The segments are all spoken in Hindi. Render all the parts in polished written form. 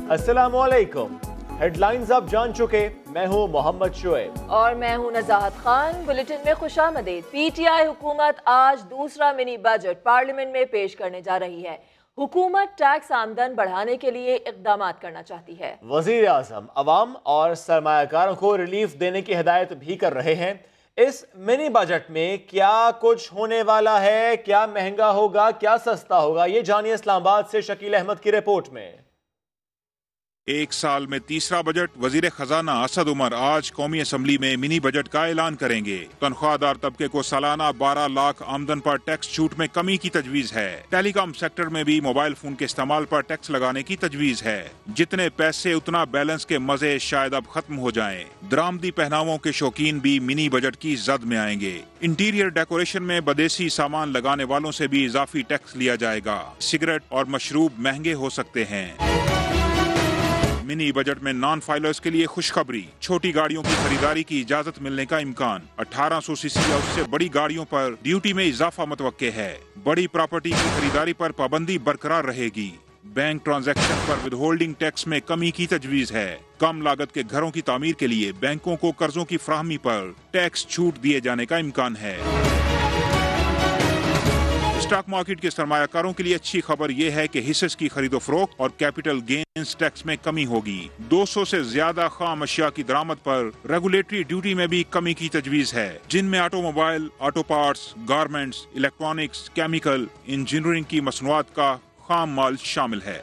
अस्सलामुअलैकुम। हेडलाइंस आप जान चुके, मैं हूं मोहम्मद शुएब और मैं हूं नजाहत खान। बुलेटिन में खुशामदीद। पीटीआई हुकूमत आज दूसरा मिनी बजट पार्लियामेंट में पेश करने जा रही है। हुकूमत टैक्स आमदन बढ़ाने के लिए इकदाम करना चाहती है। वजीर आजम अवाम और सरमायाकारों को रिलीफ देने की हिदायत भी कर रहे हैं। इस मिनी बजट में क्या कुछ होने वाला है, क्या महंगा होगा, क्या सस्ता होगा, ये जानिए इस्लामाबाद से शकील अहमद की रिपोर्ट में। एक साल में तीसरा बजट। वजीर खजाना असद उमर आज कौमी असम्बली में मिनी बजट का ऐलान करेंगे। तनख्वाहदार तबके को सालाना 12 लाख आमदन पर टैक्स छूट में कमी की तजवीज है। टेलीकॉम सेक्टर में भी मोबाइल फोन के इस्तेमाल पर टैक्स लगाने की तजवीज है। जितने पैसे उतना बैलेंस के मजे शायद अब खत्म हो जाएं। दरामदी पहनावों के शौकीन भी मिनी बजट की जद में आएंगे। इंटीरियर डेकोरेशन में बदेसी सामान लगाने वालों से भी इजाफी टैक्स लिया जाएगा। सिगरेट और मशरूब महंगे हो सकते हैं। मिनी बजट में नॉन फाइलर्स के लिए खुशखबरी। छोटी गाड़ियों की खरीदारी की इजाजत मिलने का इम्कान। 1800 सीसी या उससे बड़ी गाड़ियों पर ड्यूटी में इजाफा मुतवक्के है। बड़ी प्रॉपर्टी की खरीदारी पर पाबंदी बरकरार रहेगी। बैंक ट्रांजैक्शन पर विदहोल्डिंग टैक्स में कमी की तजवीज है। कम लागत के घरों की तामीर के लिए बैंकों को कर्जों की फ्राहमी पर टैक्स छूट दिए जाने का इम्कान है। स्टॉक मार्केट के सरमायाकारों के लिए अच्छी खबर यह है कि हिस्सेस की खरीदो फरोख्त और कैपिटल गेन्स टैक्स में कमी होगी। 200 से ज्यादा खाम अशिया की दरामद पर रेगुलेटरी ड्यूटी में भी कमी की तजवीज है, जिनमें automobile, auto parts, garments, electronics, chemical, engineering की मसनूआत का खाम माल शामिल है।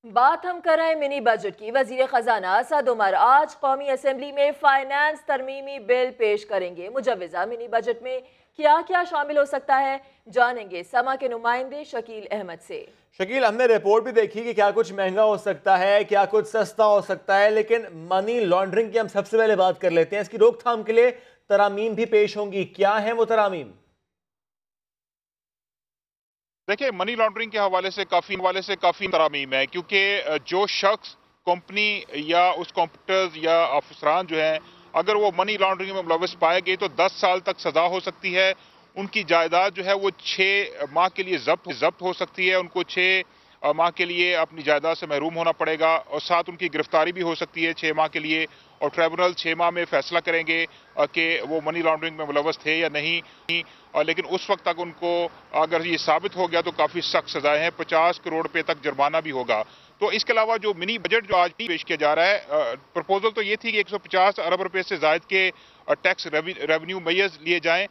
बात हम कर रहे हैं मिनी बजट की। वजीर खजाना असद उमर आज कौमी असेंबली में फाइनेंस तरमीमी बिल पेश करेंगे। मुजव्वजा मिनी बजट में क्या क्या शामिल हो सकता है, जानेंगे समा के नुमाइंदे शकील अहमद से। शकील, हमने रिपोर्ट भी देखी कि क्या कुछ महंगा हो सकता है, क्या कुछ सस्ता हो सकता है, लेकिन मनी लॉन्ड्रिंग की हम सबसे पहले बात कर लेते हैं। इसकी रोकथाम के लिए तरामीम भी पेश होंगी। क्या है वो तरामीम? देखिए, मनी लॉन्ड्रिंग के हवाले से काफी तरामीम है, क्योंकि जो शख्स, कंपनी या उस कॉम्पिटिटर्स या अफसरान जो हैं, अगर वो मनी लॉन्ड्रिंग में मुलव्वस पाए गए तो 10 साल तक सजा हो सकती है। उनकी जायदाद जो है वो 6 माह के लिए जब्त हो सकती है। उनको 6 माह के लिए अपनी जायदाद से महरूम होना पड़ेगा और साथ उनकी गिरफ्तारी भी हो सकती है 6 माह के लिए। और ट्रिब्यूनल 6 माह में फैसला करेंगे कि वो मनी लॉन्ड्रिंग में मुलव्वस थे या नहीं। लेकिन उस वक्त तक उनको अगर ये साबित हो गया तो काफ़ी सख्त सजाएं हैं। 50 करोड़ रुपए तक जुर्माना भी होगा। तो इसके अलावा जो मिनी बजट जो आज पेश किया जा रहा है, प्रपोजल तो ये थी कि 150 अरब रुपए से जायद के टैक्स रेवेन्यू मैयज लिए जाएं,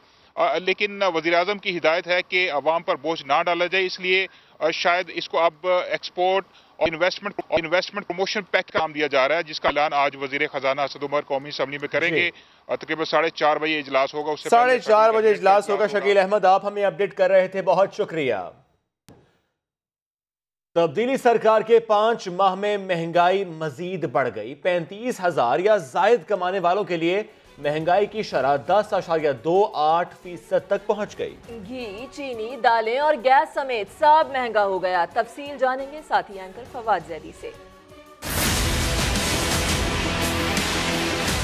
लेकिन वज़ीर आज़म की हिदायत है कि अवाम पर बोझ ना डाला जाए। इसलिए शायद इसको अब एक्सपोर्ट और इन्वेस्टमेंट प्रमोशन पैक्ट का नाम दिया जा रहा है, जिसका ऐलान आज वज़ीर खजाना असद उमर कौमी असेंबली में करेंगे। तकरीबन 4:30 बजे इजलास होगा। उससे 4:30 बजे इजलास होगा। शकील अहमद, आप हमें अपडेट कर रहे थे, बहुत शुक्रिया। तब्दीली सरकार के 5 माह में महंगाई मजीद बढ़ गई। 35,000 या जायद कमाने वालों के लिए महंगाई की शरह 10.28% तक पहुंच गई। घी, चीनी, दालें और गैस समेत सब महंगा हो गया। तफसील जानेंगे साथी एंकर फवाद जैदी से।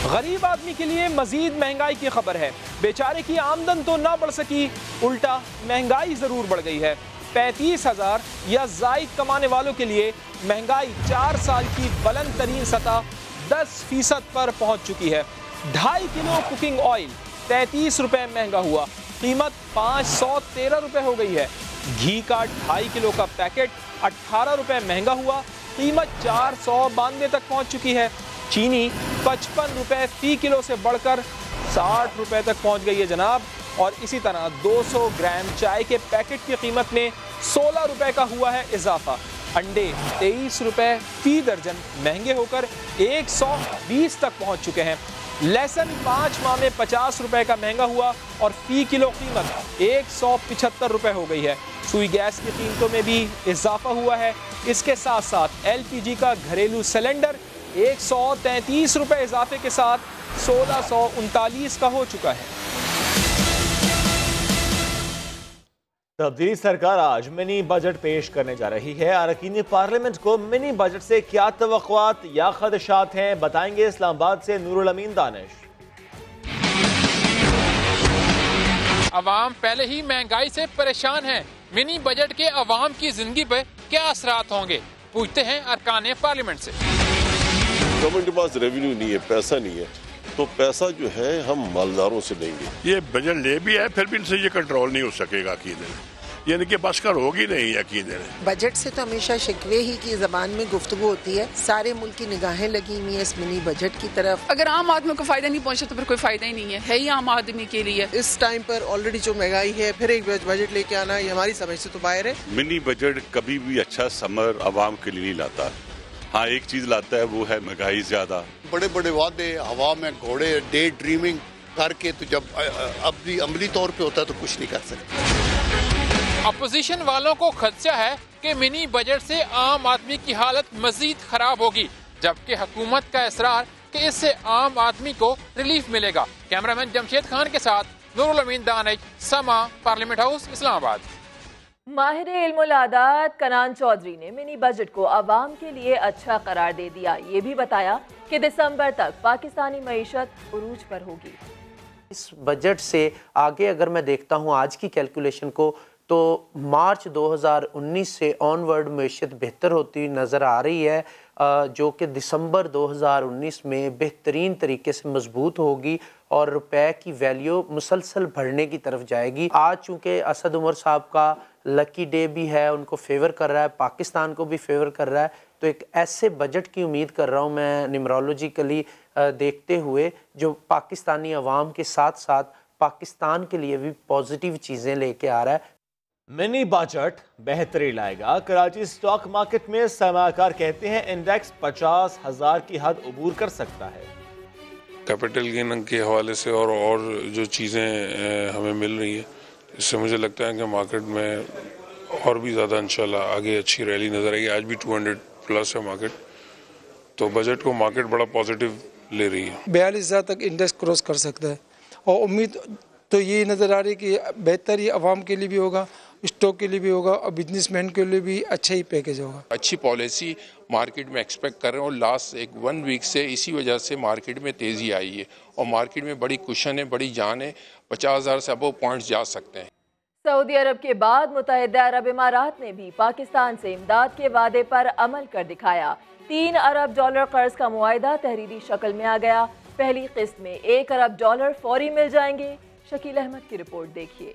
गरीब आदमी के लिए मजीद महंगाई की खबर है। बेचारे की आमदन तो ना बढ़ सकी, उल्टा महंगाई जरूर बढ़ गई है। 35,000 या जायद कमाने वालों के लिए महंगाई 4 साल की बुलंद तरीन सतह 10% पर पहुंच चुकी है। 2.5 किलो कुकिंग ऑयल 33 रुपए महंगा हुआ, कीमत 513 रुपए हो गई है। घी का 2.5 किलो का पैकेट 18 रुपए महंगा हुआ, कीमत 492 तक पहुंच चुकी है। चीनी 55 रुपए फी किलो से बढ़कर 60 रुपए तक पहुंच गई है जनाब। और इसी तरह 200 ग्राम चाय के पैकेट की कीमत में 16 रुपए का हुआ है इजाफा। अंडे 23 रुपए फी दर्जन महंगे होकर 120 तक पहुंच चुके हैं। लहसुन 5 माह में 50 रुपए का महंगा हुआ और फी किलो कीमत 175 रुपए हो गई है। सुई गैस की कीमतों में भी इजाफा हुआ है। इसके साथ साथ LPG का घरेलू सिलेंडर 133 रुपए इजाफे के साथ 1639 का हो चुका है। तब्दीली सरकार आज मिनी बजट पेश करने जा रही है। अरकान पार्लियामेंट को मिनी बजट से क्या तवक्कुआत या खदशात हैं, बताएंगे इस्लामाबाद से नूरुल अमीन दानिश। अवाम पहले ही महंगाई से परेशान है। मिनी बजट के अवाम की जिंदगी पर क्या असरात होंगे, पूछते हैं अरकान पार्लियामेंट से। गवर्नमेंट के पास रेवेन्यू नहीं है, पैसा नहीं है, तो पैसा जो है हम मालदारों से लेंगे। ये बजट ले भी है, फिर भी इनसे ये कंट्रोल नहीं हो सकेगा अकीदे, यानी कि बस कर होगी नहीं अकीदे। बजट से तो हमेशा शिकवे ही की जबान में गुफ्तगू होती है, सारे मुल्क की निगाहें लगी हुई है इस मिनी बजट की तरफ। अगर आम आदमी को फायदा नहीं पहुंचा तो फिर कोई फायदा ही नहीं है ही आम आदमी के लिए। इस टाइम पर ऑलरेडी जो महंगाई है, फिर एक बजट लेके आना ये हमारी समझ से तो बाहर है। मिनी बजट कभी भी अच्छा समर आवाम के लिए नहीं लाता। हाँ, एक चीज लाता है, वो है महंगाई ज्यादा। बड़े बड़े वादे हवा में घोड़े डे ड्रीमिंग करके तो जब अमली तौर पे होता है तो कुछ नहीं कर सकते। अपोजिशन वालों को खदशा है कि मिनी बजट से आम आदमी की हालत मजीद खराब होगी, जबकि हुकूमत का इसरार कि इससे आम आदमी को रिलीफ मिलेगा। कैमरामैन जमशेद खान के साथ नूरुल अमीन दानिश, समा, पार्लियामेंट हाउस, इस्लामाबाद। माहिर इल्मुल आदात कनान चौधरी ने मिनी बजट को आवाम के लिए अच्छा करार दे दिया। ये भी बताया कि दिसंबर तक पाकिस्तानी मईशत उरूज पर होगी। इस बजट से आगे अगर मैं देखता हूँ आज की कैलकुलेशन को, तो मार्च 2019 से ऑनवर्ड मईशत बेहतर होती हुई नज़र आ रही है, जो कि दिसंबर 2019 में बेहतरीन तरीके से मजबूत होगी और रुपए की वैल्यू मुसलसल बढ़ने की तरफ जाएगी। आज चूँकि असद उमर साहब का लकी डे भी है, उनको फेवर कर रहा है, पाकिस्तान को भी फेवर कर रहा है, तो एक ऐसे बजट की उम्मीद कर रहा हूँ मैं न्यूमरोलॉजिकली देखते हुए, जो पाकिस्तानी अवाम के साथ साथ पाकिस्तान के लिए भी पॉजिटिव चीज़ें लेके आ रहा है। मिनी बजट बेहतरी लाएगा। कराची स्टॉक मार्केट में सरमायाकार कहते हैं इंडेक्स 50,000 की हद अबूर कर सकता है। कैपिटल गेन के हवाले से और जो चीज़ें हमें मिल रही है, इससे मुझे लगता है कि मार्केट में और भी ज़्यादा इंशाल्लाह आगे अच्छी रैली नज़र आएगी। आज भी 200 प्लस है मार्केट, तो बजट को मार्केट बड़ा पॉजिटिव ले रही है। 42,000 तक इंडेक्स क्रॉस कर सकता है और उम्मीद तो ये नज़र आ रही है कि बेहतर ही आवाम के लिए भी होगा, स्टॉक के लिए भी होगा और बिजनेसमैन के लिए भी अच्छा ही पैकेज होगा। अच्छी पॉलिसी मार्केट में एक्सपेक्ट कर रहे हैं और लास्ट 1 वीक से इसी वजह से मार्केट में तेज़ी आई है और मार्केट में बड़ी कुशन है, बड़ी जान है। 50,000 से अबव पॉइंट्स जा सकते हैं। सऊदी अरब के बाद मुत्तहिदा अरब इमारात ने भी पाकिस्तान से इमदाद के वादे पर अमल कर दिखाया। $3 अरब कर्ज का मुआहिदा तहरीरी शक्ल में आ गया। पहली किस्त में $1 अरब फौरी मिल जाएंगे। शकील अहमद की रिपोर्ट देखिए।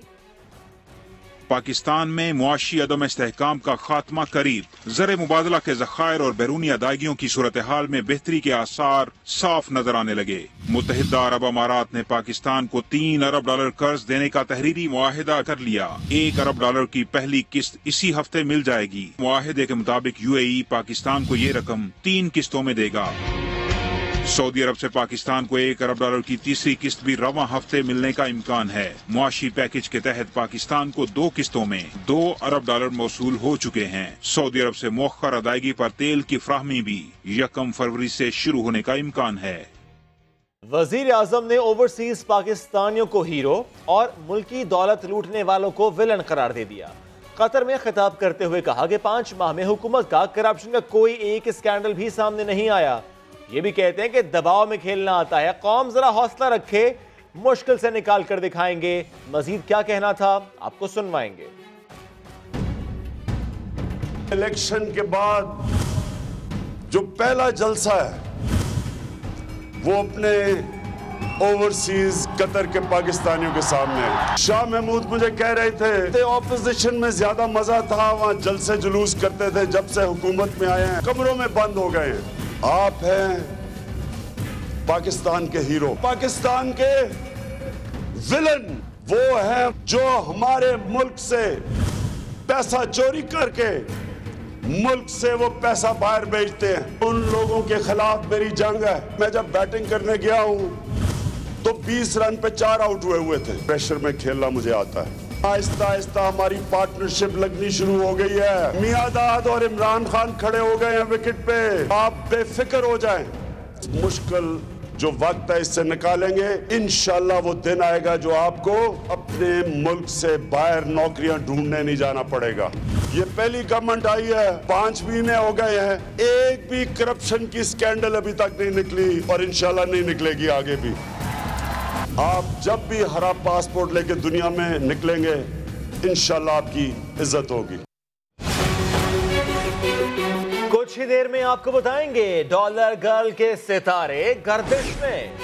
पाकिस्तान में मुआशी अदम इस्तेहकाम का खात्मा करीब, ज़र मुबादला के ज़खायर और बैरूनी अदायगियों की सूरत हाल में बेहतरी के आसार साफ नजर आने लगे। मुत्तहिदा अरब अमारात ने पाकिस्तान को $3 अरब कर्ज देने का तहरीरी मुआहिदा कर लिया। $1 अरब की पहली किस्त इसी हफ्ते मिल जाएगी। मुआहिदे के मुताबिक UAE पाकिस्तान को ये रकम 3 किस्तों में देगा। सऊदी अरब से पाकिस्तान को $1 अरब की तीसरी किस्त भी रवां हफ्ते मिलने का इम्कान है। मुआशी पैकेज के तहत पाकिस्तान को 2 किस्तों में $2 अरब मौसूल हो चुके हैं। सऊदी अरब से मौखर अदायगी पर तेल की फ्राहमी भी 1 फरवरी से शुरू होने का इम्कान है। वजीर आजम ने ओवरसीज पाकिस्तानियों को हीरो और मुल्की दौलत लूटने वालों को विलन करार दे दिया। कतर में खिताब करते हुए कहा कि 5 माह में हुकूमत का करप्शन का कोई एक स्कैंडल भी सामने नहीं आया। ये भी कहते हैं कि दबाव में खेलना आता है, कौम जरा हौसला रखे, मुश्किल से निकाल कर दिखाएंगे। मजीद क्या कहना था आपको सुनवाएंगे। इलेक्शन के बाद जो पहला जलसा है वो अपने ओवरसीज कतर के पाकिस्तानियों के सामने है। शाह महमूद मुझे कह रहे थे ऑपोजिशन में ज्यादा मजा था, वहां जलसे जुलूस करते थे, जब से हुकूमत में आए हैं कमरों में बंद हो गए हैं। आप हैं पाकिस्तान के हीरो, पाकिस्तान के विलन वो हैं जो हमारे मुल्क से पैसा चोरी करके मुल्क से वो पैसा बाहर भेजते हैं। उन लोगों के खिलाफ मेरी जंग है। मैं जब बैटिंग करने गया हूं तो 20 रन पे 4 आउट हुए थे। प्रेशर में खेलना मुझे आता है। आहिस्ता आहिस्ता हमारी पार्टनरशिप लगनी शुरू हो गई है। मियादाद और इमरान खान खड़े हो गए हैं विकेट पे। आप बेफिक्र हो जाएं। मुश्किल जो वक्त है इससे निकालेंगे। इंशाल्लाह वो दिन आएगा जो आपको अपने मुल्क से बाहर नौकरियां ढूंढने नहीं जाना पड़ेगा। ये पहली गवर्नमेंट आई है, 5 महीने हो गए हैं, एक भी करप्शन की स्कैंडल अभी तक नहीं निकली और इंशाल्लाह नहीं निकलेगी आगे भी। आप जब भी हरा पासपोर्ट लेके दुनिया में निकलेंगे इंशाल्लाह आपकी इज्जत होगी। कुछ ही देर में आपको बताएंगे डॉलर गर्ल के सितारे गर्दिश में।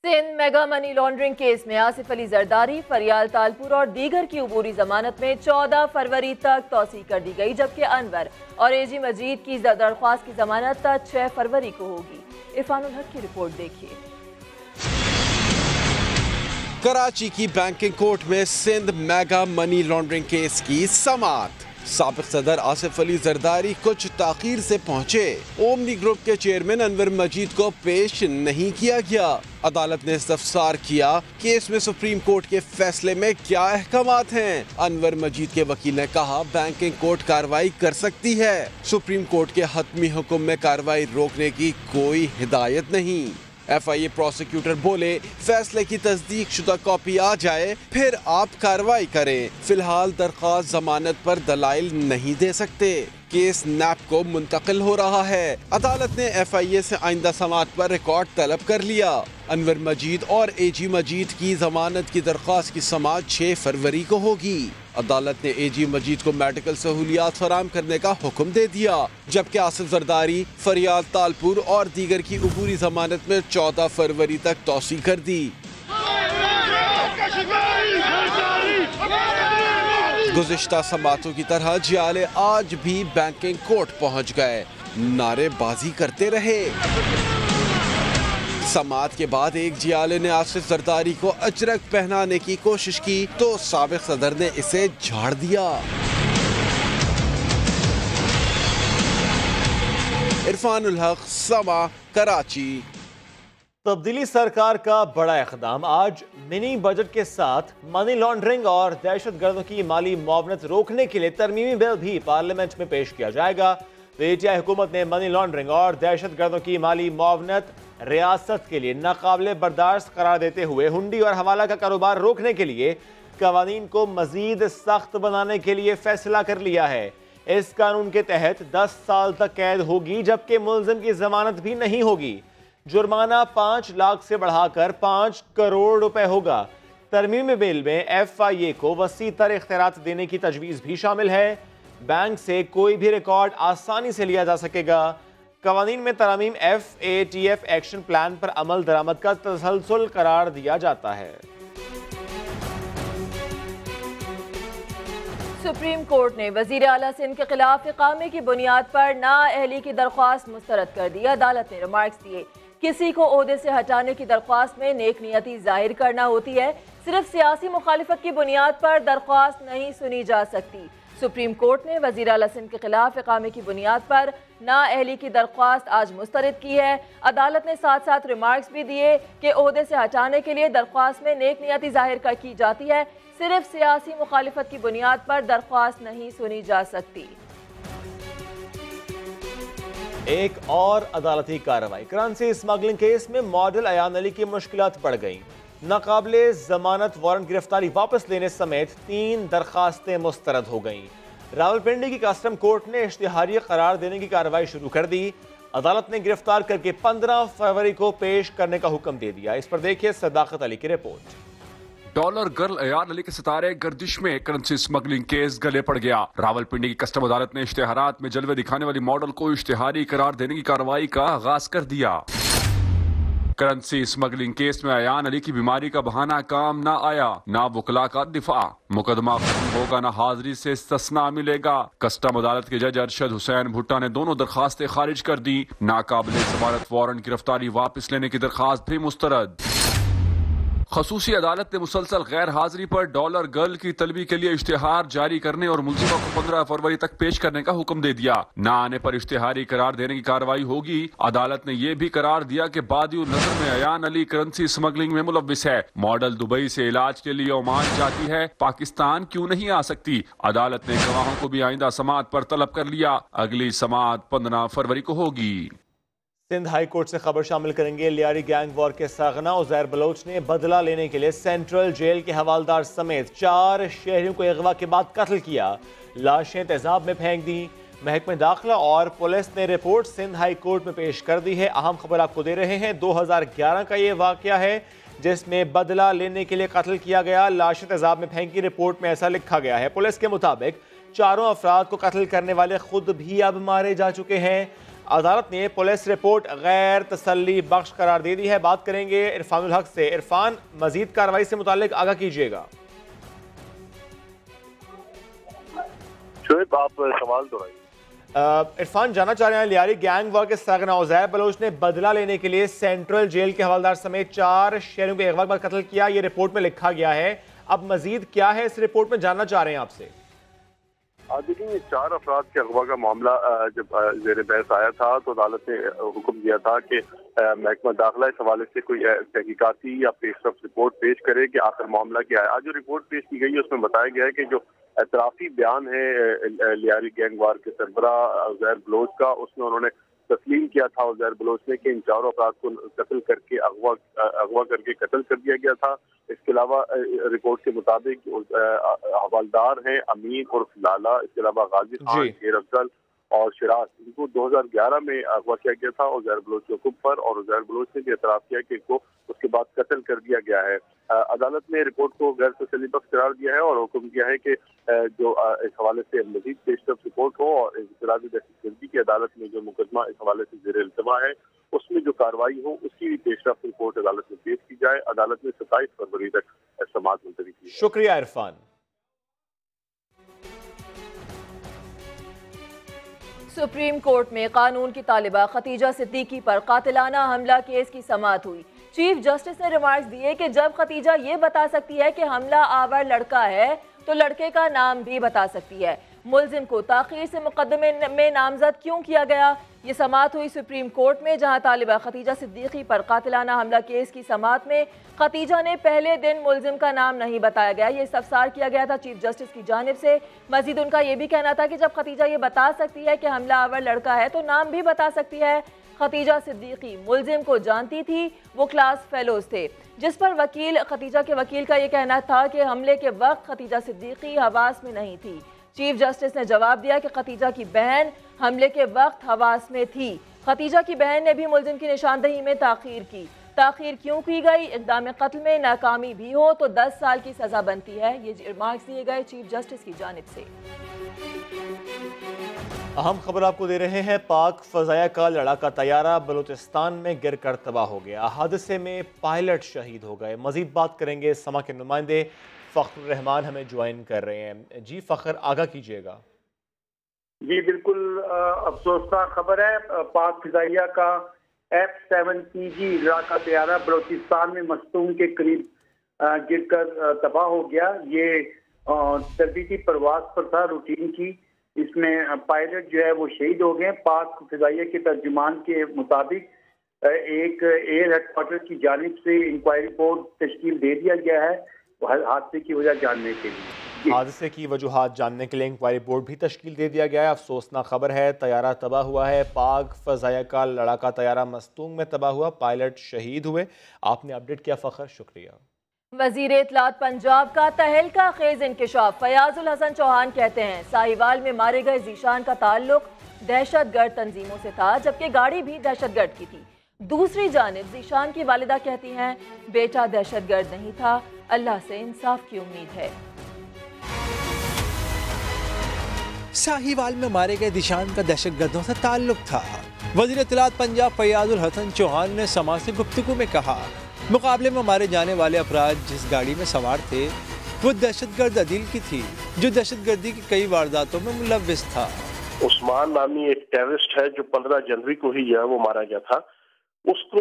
Sindh mega money laundering case में आसिफ अली जरदारी, फरियाल तालपुर और दीगर की अबूरी जमानत में 14 फरवरी तक तौसी कर दी गई, जबकि अनवर और एजी मजीद की दरख्वास्त की जमानत 6 फरवरी को होगी। इरफानुल हक की रिपोर्ट देखिए। कराची की बैंकिंग कोर्ट में Sindh mega money laundering case की समाअत। साबिक सदर आसिफ अली जरदारी कुछ ताखीर से पहुंचे। ओमनी ग्रुप के चेयरमैन अनवर मजीद को पेश नहीं किया गया। अदालत ने इस्तफसार किया केस में सुप्रीम कोर्ट के फैसले में क्या अहकामात हैं। अनवर मजीद के वकील ने कहा बैंकिंग कोर्ट कार्रवाई कर सकती है। सुप्रीम कोर्ट के हतमी हुक्म में कार्रवाई रोकने की कोई हिदायत नहीं। FIA प्रोसिक्यूटर बोले फैसले की तस्दीक शुदा कॉपी आ जाए फिर आप कार्रवाई करें। फिलहाल दरख्वास्त जमानत पर दलाइल नहीं दे सकते। केस नैप को मुंतकिल हो रहा है। अदालत ने FIA से आइंदा समाअत पर रिकॉर्ड तलब कर लिया। अनवर मजीद और AG मजीद की जमानत की दरख्वास्त की समाअत 6 फरवरी को होगी। अदालत ने AG मजीद को मेडिकल सहूलियात फराम करने का हुक्म दे दिया, जबकि आसिफ जरदारी, फरियाल तालपुर और दीगर की अबूरी जमानत में 14 फरवरी तक तौसी कर दी। गुज़िश्ता समातों की तरह जियाले आज भी बैंकिंग कोर्ट पहुंच गए, नारेबाजी करते रहे। समाअत के बाद एक जियाले ने आसिफ जरदारी को अजरक पहनाने की कोशिश की तो साबिक सदर ने इसे झाड़ दिया। इरफानुल हक, समा, कराची। तब्दीली सरकार का बड़ा इक़दाम। आज मिनी बजट के साथ मनी लॉन्ड्रिंग और दहशत गर्दों की माली मुआवनत रोकने के लिए तरमीमी बिल भी पार्लियामेंट में पेश किया जाएगा। पीटीआई हुकूमत ने मनी लॉन्ड्रिंग और दहशत गर्दों की माली मुआवनत रियासत के लिए नाकाबिले बर्दाश्त करार देते हुए हुंडी और हवाला का कारोबार रोकने के लिए कवानीन को मजीद सख्त बनाने के लिए फैसला कर लिया है। इस कानून के तहत 10 साल तक कैद होगी, जबकि मुलजिम की जमानत भी नहीं होगी। जुर्माना 5 लाख से बढ़ाकर 5 करोड़ रुपए होगा। तरमीमी बिल में FIA को वसी तर इख्तियारात देने की तजवीज़ भी शामिल है। बैंक से कोई भी रिकॉर्ड आसानी से लिया जा सकेगा। कवानीन में तरामीम FATF एक्शन प्लान पर अमल दरामद का तसलसल करार दिया जाता है। सुप्रीम कोर्ट ने वजीर आला सिंध के खिलाफ इकामे की बुनियाद पर नाअहली की दरख्वास्त मुस्तरद कर दी। अदालत ने रिमार्क्स दिए किसी को ओहदे से हटाने की दरख्वास्त में नेक नियति जाहिर करना होती है, सिर्फ सियासी मुखालिफत की बुनियाद पर दरख्वास्त नहीं सुनी जा सकती। सुप्रीम कोर्ट ने वजीर आला सिंध के खिलाफ इकामे की बुनियाद पर नाअहली की दरख्वास्त आज मुस्तरद की है। अदालत ने साथ साथ रिमार्क्स भी दिए कि ओहदे से हटाने के लिए दरख्वास्त में नेक नियति जाहिर की जाती है, सिर्फ सियासी मुखालिफत की बुनियाद पर दरख्वास्त नहीं सुनी जा सकती। एक और अदालती कार्रवाई। करेंसी स्मगलिंग केस में मॉडल अयान अली की मुश्किलात बढ़ गई। नाकाबिले जमानत वारंट गिरफ्तारी वापस लेने समेत 3 दरखास्तें मुस्तरद हो गईं। रावलपिंडी की कस्टम कोर्ट ने इश्तिहारी करार देने की कार्रवाई शुरू कर दी। अदालत ने गिरफ्तार करके 15 फरवरी को पेश करने का हुक्म दे दिया। इस पर देखिए सदाकत अली की report. Dollar girl Ayyan Ali के सितारे गर्दिश में करेंसी स्मगलिंग केस गले पड़ गया। रावलपिंडी की कस्टम अदालत ने इश्तिहारात में जलवे दिखाने वाली मॉडल को इश्तिहारी करार देने की कार्रवाई का आगाज कर दिया। करेंसी स्मगलिंग केस में अयान अली की बीमारी का बहाना काम ना आया, ना वकला का दिफा। मुकदमा खत्म होगा ना हाजिरी से इस्तिस्ना मिलेगा। कस्टम अदालत के जज अरशद हुसैन भुट्टा ने दोनों दरखास्तें खारिज कर दी। नाकाबिले जमानत वारंट गिरफ्तारी वापस लेने की दरखास्त भी मुस्तरद। खसूसी अदालत ने मुसलसल गैर हाजिरी पर डॉलर गर्ल की तलबी के लिए इश्तिहार जारी करने और मुलजिमा को 15 फरवरी तक पेश करने का हुक्म दे दिया। न आने पर इश्तिहारी करार देने की कार्रवाई होगी। अदालत ने यह भी करार दिया कि बादिउल नजर में अयान अली करेंसी स्मगलिंग में मुलव्विस है। मॉडल दुबई से इलाज के लिए ओमान जाती है, पाकिस्तान क्यों नहीं आ सकती। अदालत ने गवाहों को भी आइंदा समाअत पर तलब कर लिया। अगली समाअत 15 फरवरी को होगी। सिंध हाई कोर्ट से खबर शामिल करेंगे। लियारी गैंग वॉर के सरगना उज़ैर बलोच ने बदला लेने के लिए सेंट्रल जेल के हवालदार समेत 4 शहरियों को अगवा के बाद कत्ल किया। लाशें तेजाब में फेंक दी। महकमे दाखिला और पुलिस ने रिपोर्ट सिंध हाई कोर्ट में पेश कर दी है। अहम खबर आपको दे रहे हैं। 2011 का ये वाकया है जिसमें बदला लेने के लिए कत्ल किया गया। लाशें तेजाब में फेंकी। रिपोर्ट में ऐसा लिखा गया है। पुलिस के मुताबिक चारों अफराद को कत्ल करने वाले खुद भी अब मारे जा चुके हैं। अदालत ने पुलिस रिपोर्ट गैर तसल्ली बख्श करार दे दी है। बात करेंगे इरफानुल हक से। इरफान, मजीद कार्रवाई से मुताल्लिक आगाह कीजिएगा। शोएब, आप सवाल दोहराइए। इरफान, जानना चाह रहे हैं, लियारी गैंग वार के सरगना उज़ैर बलोच ने बदला लेने के लिए सेंट्रल जेल के हवलदार समेत 4 शहरों को अगवा कर कत्ल किया। ये रिपोर्ट में लिखा गया है। अब मजीद क्या है इस रिपोर्ट में, जानना चाह रहे हैं आपसे। देखिए, 4 अफराद के अगवा का मामला जब ज़ेर बहस आया था तो अदालत ने हुक्म दिया था कि महकमा दाखिला इस हवाले से कोई तहकीकाती या पेशरफ रिपोर्ट पेश करे कि आखिर मामला क्या है। आज जो रिपोर्ट पेश की गई है उसमें बताया गया है कि जो एतराफ़ी बयान है लियारी गैंग वार के सरबरा उज़ैर बलोच का, उसमें उन्होंने तस्लीम किया था उज़ैर बलोच ने कि इन 4 अफराद को कत्ल करके अगवा करके कत्ल कर दिया गया था। इसके अलावा रिपोर्ट के मुताबिक हवलदार हैं अमीन उर्फ लाला, इसके अलावा गाजी खान, शेर अफजल और शिराज, इनको 2011 में अगवा किया गया था उज़ैर बलोच के हुक्म पर, और उज़ैर बलोच ने भी एतराफ़ किया कि इनको उसके बाद कत्ल कर दिया गया है। अदालत ने रिपोर्ट को गैर तसल्ली बख्श करार दिया है और हुक्म दिया है कि जो इस हवाले से मजीद पेशरफ रिपोर्ट हो और इंफरादी दहशतगर्दी की अदालत में जो मुकदमा इस हवाले से ज़ेर इल्तवा है उसमें जो कार्रवाई हो उसकी भी पेशरफ रिपोर्ट अदालत में पेश की जाए। अदालत ने 27 फरवरी तक समाअत मुलतवी की। शुक्रिया इरफान। सुप्रीम कोर्ट में कानून की तालिबा खतीजा सिद्दीकी पर कातिलाना हमला केस की समाअत हुई। चीफ जस्टिस ने रिमार्क्स दिए कि जब खतीजा ये बता सकती है कि हमला आवर लड़का है तो लड़के का नाम भी बता सकती है। मुल्जिम को ताखीर से मुकदमे में नामजद क्यों किया गया? ये समाअत हुई सुप्रीम कोर्ट में, जहां तालिबा खतीजा सिद्दीकी पर कातिलाना हमला केस की समाअत में खतीजा ने पहले दिन मुल्जिम का नाम नहीं बताया गया। ये इस्तफसार किया गया था चीफ जस्टिस की जानिब से। मजीद उनका ये भी कहना था कि जब खतीजा ये बता सकती है कि हमला आवर लड़का है तो नाम भी बता सकती है। खतीजा सिद्दीकी मुल्जिम को जानती थी, वो क्लास फेलोज थे, जिस पर वकील खतीजा के वकील का ये कहना था कि हमले के वक्त खतीजा सिद्दीकी हवास में नहीं थी। चीफ जस्टिस ने जवाब दिया कि खतीजा की बहन हमले के वक्त हवास में थी। खतीजा की बहन ने भी मुल्जिम की निशानदही में ताखीर की। ताखीर क्यों की गई? इक़दाम कत्ल में नाकामी भी हो तो 10 साल की सज़ा बनती है। ये रिमार्क्स दिए गए चीफ जस्टिस की जानिब से। अहम खबर आपको दे रहे हैं। पाक फ़ज़ाया का लड़ाका तैयारा बलूचिस्तान में गिरकर तबाह हो गया। हादसे में पायलट शहीद हो गए। मजीद बात करेंगे। समा के नुमाइंदे फ़ख्र रहमान हमें ज्वाइन कर रहे हैं। जी फ़ख्र, आगाह कीजिएगा। जी बिल्कुल, अफसोसनाक खबर है। पाक फ़ज़ाया का F-7PG लड़ाका तैयारा बलूचिस्तान में मस्तूम के करीब गिरकर तबाह हो गया। ये तरबीती परवाज पर था, रूटीन की। इसमें पायलट जो है वो शहीद हो गए। पाक फ़ज़ाया के तर्जुमान के मुताबिक एक एयर हेडक्वार्टर की जानिब से इंक्वायरी बोर्ड तश्कील दे दिया गया है हादसे की वजह जानने के लिए। हादसे की वजूहात जानने के लिए इंक्वायरी बोर्ड भी तश्कील दे दिया गया है। अफसोसनाक खबर है, तैयारा तबाह हुआ है। पाक फ़ज़ाया का लड़ाका तैयारा मस्तूंग में तबाह हुआ, पायलट शहीद हुए। आपने अपडेट किया फ़ख्र, शुक्रिया। वज़ीर इत्तलात पंजाब का तहलका खेज इंकिशाफ। फयाजुल हसन चौहान कहते हैं साहिवाल में मारे गए जीशान का ताल्लुक दहशतगर्द तंजीमों से था, जबकि गाड़ी भी दहशतगर्द की थी। दूसरी जानिब जीशान की वालिदा कहती हैं बेटा दहशतगर्द नहीं था, अल्लाह से इंसाफ की उम्मीद है। साहिवाल में मारे गए जीशान का दहशतगर्दों से ताल्लुक था। वज़ीर इत्तलात पंजाब फयाजुल हसन चौहान ने समा से गुफ्तगू में कहा, मुकाबले में मारे जाने वाले अफराद जिस गाड़ी में सवार थे वो दहशतगर्द अदील की थी, जो दहशतगर्दी की कई वारदातों में मुलव्विस था। उस्मान नामी एक टेररिस्ट है जो 15 जनवरी को ही जो है वो मारा गया था। उसको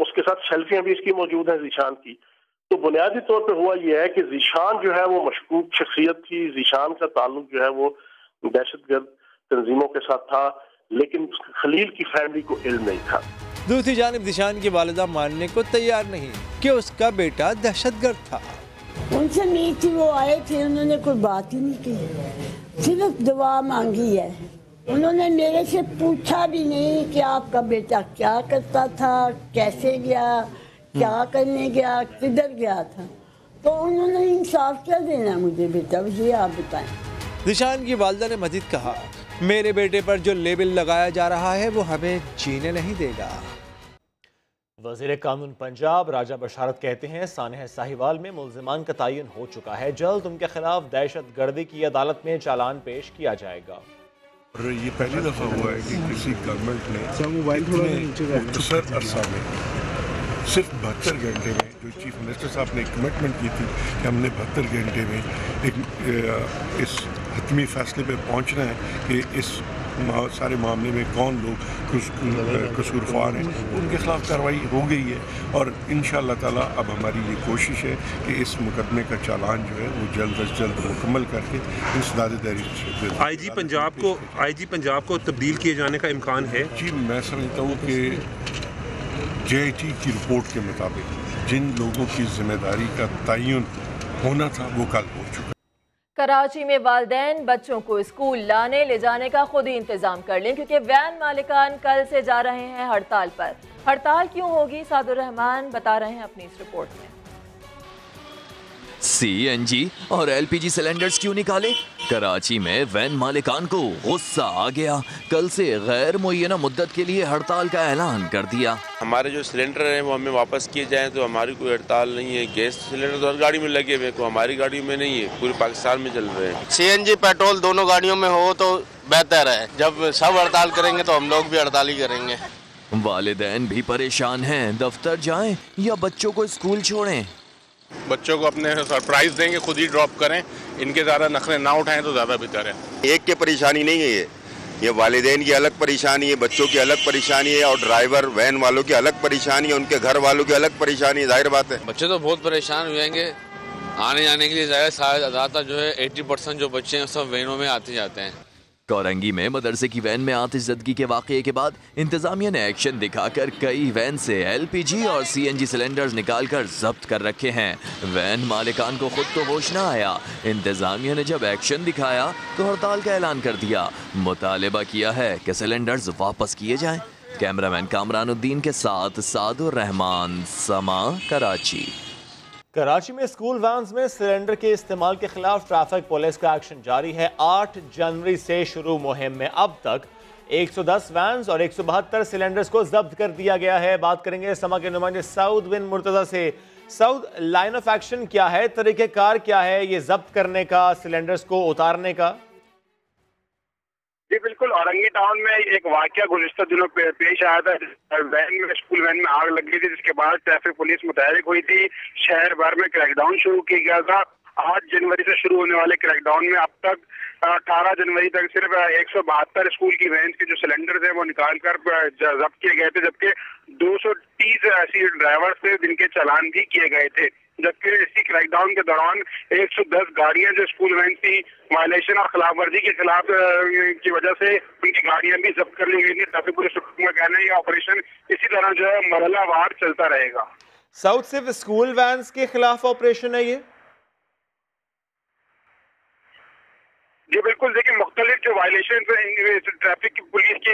उसके साथ सेल्फियां भी इसकी मौजूद है जीशान की। तो बुनियादी तौर पे हुआ यह है कि जीशान जो है वो मशकूक शख्सियत थी। जीशान का ताल्लुक जो है वो दहशतगर्द तंजीमों के साथ था, लेकिन खलील की फैमिली को इल्म नहीं था। दूसरी जानिब जीशान की वालिदा मानने को तैयार नहीं कि उसका बेटा दहशतगर्द था। उनसे नहीं थी, वो आए थे, उन्होंने कोई बात ही नहीं की, सिर्फ दुआ मांगी है। उन्होंने मेरे से पूछा भी नहीं कि आपका बेटा क्या करता था, कैसे गया, क्या करने गया, किधर गया था। तो उन्होंने इंसाफ क्या देना मुझे बेटा, ये आप बताएं। जीशान की वालिदा ने मजीद कहा, मेरे बेटे पर जो लेबल लगाया जा रहा है वो हमें जीने नहीं देगा। वज़ीर कानून पंजाब राजा बशारत कहते हैं सानह साहिवाल में मुल्ज़िमान का तयन हो चुका है, जल्द उनके खिलाफ दहशत गर्दी की अदालत में चालान पेश किया जाएगा। और ये पहली दफ़ा हुआ है कि किसी गवर्नमेंट ने मुख्तसर अरसा में सिर्फ 72 घंटे में, जो चीफ मिनिस्टर साहब ने कमिटमेंट की थी कि हमने 72 घंटे में इस हतमी फैसले पे पहुंचना है कि इस सारे मामले में कौन लोग कसूरवार हैं, उनके खिलाफ कार्रवाई हो गई है। और इंशाअल्लाह ताला अब हमारी ये कोशिश है कि इस मुकदमे का चालान जो है वो जल्द अज जल्द मुकम्मल करके इंसदाद आईजी पंजाब को तब्दील किए जाने का इम्कान है। जी मैं समझता हूँ कि JIT की रिपोर्ट के मुताबिक जिन लोगों की जिम्मेदारी का तयन होना था वो कल हो चुका। कराची में वालिदैन बच्चों को स्कूल लाने ले जाने का खुद ही इंतजाम कर लें, क्योंकि वैन मालिकान कल से जा रहे हैं हड़ताल पर। हड़ताल क्यों होगी, सादुर रहमान बता रहे हैं अपनी इस रिपोर्ट में। CNG और LPG सिलेंडर्स क्यों निकाले? कराची में वैन मालिकान को गुस्सा आ गया, कल से गैर मुय्यना मुद्दत के लिए हड़ताल का ऐलान कर दिया। हमारे जो सिलेंडर हैं वो हमें वापस किए जाएं तो हमारी कोई हड़ताल नहीं है। गैस सिलेंडर तो हर गाड़ी में लगे हुए, को हमारी गाड़ी में नहीं है, पूरे पाकिस्तान में चल रहे हैं। CNG पेट्रोल दोनों गाड़ियों में हो तो बेहतर है, जब सब हड़ताल करेंगे तो हम लोग भी हड़ताल ही करेंगे। वालिदैन भी परेशान हैं, दफ्तर जाएं या बच्चों को स्कूल छोड़ें। बच्चों को अपने सरप्राइज देंगे, खुद ही ड्रॉप करें, इनके ज़्यादा नखरे ना उठाएं तो ज़्यादा बेहतर है। एक की परेशानी नहीं है ये वालिदैन की अलग परेशानी है, बच्चों की अलग परेशानी है, और ड्राइवर वैन वालों की अलग परेशानी है, उनके घर वालों की अलग परेशानी है। जाहिर बात है बच्चे तो बहुत परेशान हो जाएंगे आने जाने के लिए। ज़्यादातर जो है 80% जो बच्चे हैं सब वैनों में आते जाते हैं। कोरंगी में मदरसे की वैन में आतिशज़दगी के वाक़ये के बाद इंतजामिया ने एक्शन दिखाकर कई वैन से LPG और CNG सिलेंडर्स निकालकर जब्त कर रखे हैं। वैन मालिकान को खुद तो होश ना आया, इंतजामिया ने जब एक्शन दिखाया तो हड़ताल का ऐलान कर दिया। मुतालिबा किया है कि सिलेंडर्स वापस किए जाएं। कैमरामैन कामरानुद्दीन के साथ सादुर रहमान, समा, कराची। कराची में स्कूल वैन्स में सिलेंडर के इस्तेमाल के खिलाफ ट्रैफिक पुलिस का एक्शन जारी है। 8 जनवरी से शुरू मुहिम में अब तक 110 वैन्स और 172 सिलेंडर्स को जब्त कर दिया गया है। बात करेंगे समा के नुमाइंदे सऊद बिन मुर्तजा से। सऊद, लाइन ऑफ एक्शन क्या है, तरीक़ेकार क्या है ये जब्त करने का, सिलेंडर्स को उतारने का? जी बिल्कुल, औरंगी टाउन में एक वाकया गुज़िश्ता दिनों पेश आया था। वैन में, स्कूल वैन में आग लग गई थी, जिसके बाद ट्रैफिक पुलिस मुतहरिक हुई थी। शहर भर में क्रैकडाउन शुरू किया गया था। 8 जनवरी से शुरू होने वाले क्रैकडाउन में अब तक 18 जनवरी तक सिर्फ 172 स्कूल की वैन के जो सिलेंडर थे वो निकाल कर जब्त किए गए थे, जबकि 230 ऐसी ड्राइवर थे जिनके चालान भी किए गए थे। जबकि इसी क्रैकडाउन के दौरान 110 गाड़ियां जो स्कूल वैन थी वायलेशन और खिलाफ वर्जी के खिलाफ की वजह से उनकी गाड़ियां भी जब्त कर ली गई थी। ट्रैफिक पुलिस का कहना है ये ऑपरेशन इसी तरह जो है मरहलावार चलता रहेगा। साउथ सिर्फ स्कूल वैन्स के खिलाफ ऑपरेशन है ये? जी बिल्कुल, देखिए मुख्तलिफ जो वायलेशन ट्रैफिक की पुलिस की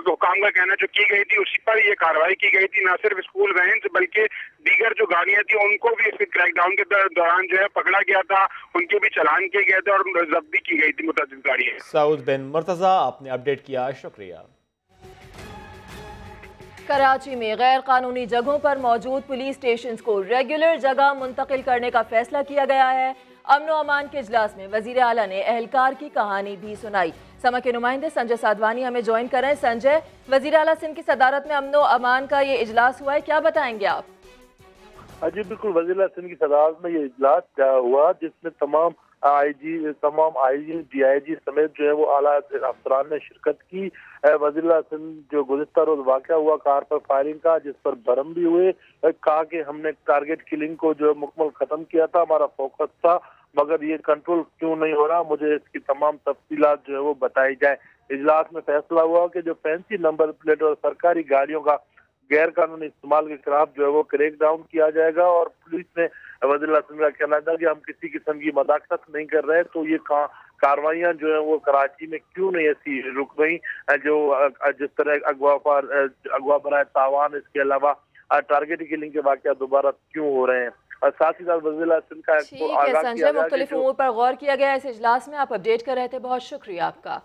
हुकाम का कहना जो की गई थी उसी पर ये कार्रवाई की गई थी। न सिर्फ स्कूल वैन बल्कि दीगर जो गाड़ियां थी उनको भी इस क्रैकडाउन के दौरान जो है पकड़ा गया था, उनके भी चालान किए गए थे और जब्त भी की गई थी मुतअद्दिद गाड़ियां। सऊद बिन मुर्तजा, आपने अपडेट किया, शुक्रिया। कराची में गैर कानूनी जगहों पर मौजूद पुलिस स्टेशन को रेगुलर जगह मुंतकिल करने का फैसला किया गया है। अमन व अमान के इजलास में वजीर आला ने अहलकार की कहानी भी सुनाई। समा के नुमाइंदे संजय साधवानी हमें ज्वाइन कर रहे हैं। संजय, वजीर आला सिंध की सदारत में अमन व अमान का ये इजलास हुआ है, क्या बताएंगे आप? जी बिल्कुल, वजीर आला सिंध की सदारत में ये इजलास हुआ जिसमें तमाम IG, DIG समेत जो है वो आला अफसरान ने शिरकत की। वज़ीर आला सिंध जो गुज़िश्ता रोज वाक़या हुआ कार पर फायरिंग का, जिस पर बरम भी हुए, कहा कि हमने टारगेट किलिंग को जो है मुकम्मल खत्म किया था, हमारा फोकस था, मगर ये कंट्रोल क्यों नहीं हो रहा, मुझे इसकी तमाम तफसीलात जो है वो बताई जाए। इजलास में फैसला हुआ कि जो फैंसी नंबर प्लेट और सरकारी गाड़ियों का गैर कानूनी इस्तेमाल के खिलाफ जो है वो क्रैक डाउन किया जाएगा। और पुलिस ने वज़ीर आला सिंध का कहना था कि हम किसी किस्म की मदाखलत नहीं कर रहे, तो ये कार्रवाइयाँ जो है वो कराची में क्यों नहीं ऐसी रुक गई, जो जिस तरह अगवा बराए तावान, इसके अलावा टारगेट किलिंग के वाक़या दोबारा क्यों हो रहे हैं। और साथ ही साथ वज़ीर आला सिंध का संजय, मुख्तलिफ उमूर पर गौर किया गया इस इजलास में, आप अपडेट कर रहे थे, बहुत शुक्रिया आपका।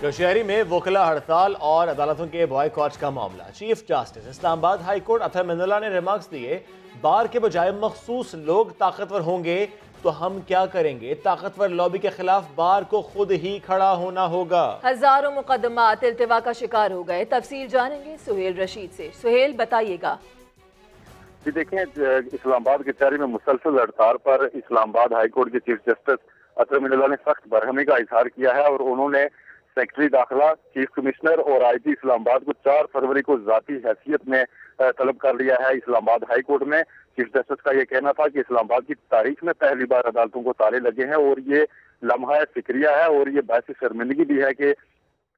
कचहरी में वकला हड़ताल और अदालतों के बॉयकॉट का मामला। Chief justice Islamabad high court Athar Minallah ने रिमार्क्स दिए, बार के बजाय मखसूस लोग ताकतवर होंगे तो हम क्या करेंगे? ताकतवर लॉबी के खिलाफ बार को खुद ही खड़ा होना होगा। हजारों मुकदमात इल्तिवा का शिकार हो गए। तफसील जानेंगे सुहेल रशीद से। सुहेल, बताइएगा। जी देखें, इस्लामाबाद कचहरी में मुसलसल हड़ताल पर इस्लामाबाद हाई कोर्ट के चीफ जस्टिस अतर मिनल्ला ने सख्त बरहमी का इजहार किया है और उन्होंने सेक्रेटरी दाखिला, चीफ कमिश्नर और आईजी इस्लामाबाद को 4 फरवरी को जाती हैसियत में तलब कर लिया है। इस्लामाबाद हाई कोर्ट में चीफ जस्टिस का ये कहना था कि इस्लामाबाद की तारीख में पहली बार अदालतों को ताले लगे हैं और ये लम्हा फिक्रिया है और ये बायस शर्मिंदगी भी है कि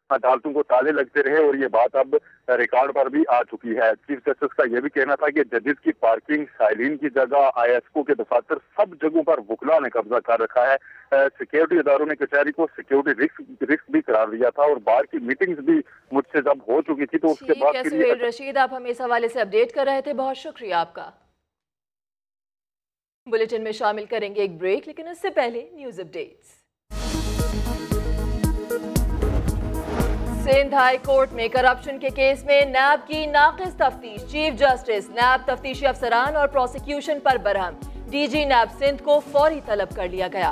अदालतों को ताले लगते रहे और ये बात अब रिकॉर्ड पर भी आ चुकी है। चीफ जस्टिस का यह भी कहना था कि जजेस की पार्किंग, साइलिन की जगह, ISO के दफातर, सब जगहों पर वकला ने कब्जा कर रखा है। सिक्योरिटी इदारों ने कचहरी को सिक्योरिटी रिस्क भी करार दिया था और बार की मीटिंग्स भी मुझसे जब हो चुकी थी तो उसके बाद सुहेल रशीद, आप हमें इस हवाले से अपडेट कर रहे थे, बहुत शुक्रिया आपका। बुलेटिन में शामिल करेंगे एक ब्रेक, लेकिन उससे पहले news updates. Sindh high court में करप्शन के केस में नैब की नाकिस तफ्तीश। चीफ जस्टिस, नैब तफ्तीशी अफसरान और प्रोसिक्यूशन पर बरहम। DG नैब सिंध को फौरी तलब कर लिया गया।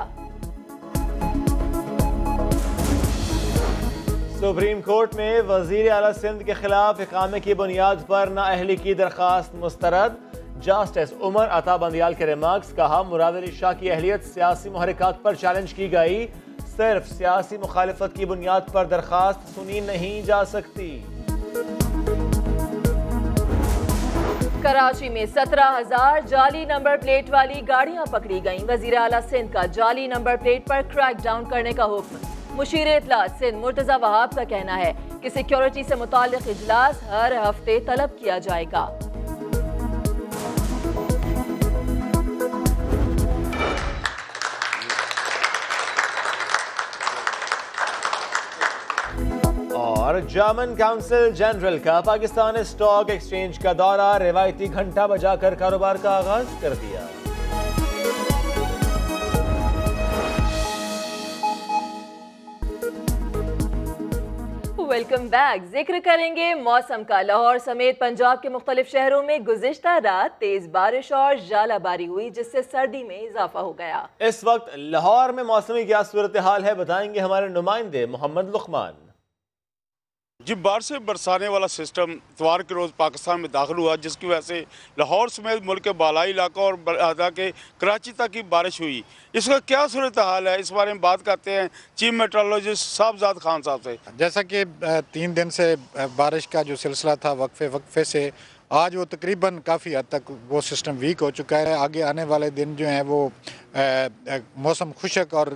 सुप्रीम कोर्ट में वजीर आला सिंध के खिलाफ इकामे की बुनियाद पर नाअहली की दरखास्त मुस्तरद। जस्टिस उमर अता बंदियाल के रिमार्क्स, कहा मुराद अली शाह की अहलियत सियासी मुहरिकात पर चैलेंज की गई, सिर्फ सियासी मुखालिफत की बुनियाद पर दरखास्त सुनी नहीं जा सकती। कराची में 17,000 जाली नंबर प्लेट वाली गाड़ियां पकड़ी गईं। वजीर आला सिंध का जाली नंबर प्लेट पर क्रैक डाउन करने का हुक्म। मुशीर इत्तलात सिंध मुर्तजा वहाब का कहना है कि सिक्योरिटी से मुताल्लिक इजलास हर हफ्ते तलब किया जाएगा। और जर्मन काउंसिल जनरल का पाकिस्तान स्टॉक एक्सचेंज का दौरा, रिवायती घंटा बजाकर कारोबार का आगाज कर दिया। Welcome back. जिक्र करेंगे मौसम का। लाहौर समेत पंजाब के मुख्तलिफ शहरों में गुज़िश्ता रात तेज बारिश और जालाबारी हुई, जिससे सर्दी में इजाफा हो गया। इस वक्त लाहौर में मौसमी क्या सूरत हाल है, बताएंगे हमारे नुमाइंदे मोहम्मद लुकमान। जी, बाढ़ से बरसाने वाला सिस्टम इतवार के रोज़ पाकिस्तान में दाखिल हुआ, जिसकी वजह से लाहौर समेत मुल्क के बालाई इलाकों और अदा के कराची तक की बारिश हुई। इसका क्या सूरत हाल है, इस बारे में बात करते हैं चीफ मेट्रोलॉजिस्ट साहबजाद खान साहब से। जैसा कि 3 दिन से बारिश का जो सिलसिला था वक्फे से आज वो तकरीबन काफ़ी हद तक वो सिस्टम वीक हो चुका है। आगे आने वाले दिन जो हैं वो मौसम खुशक और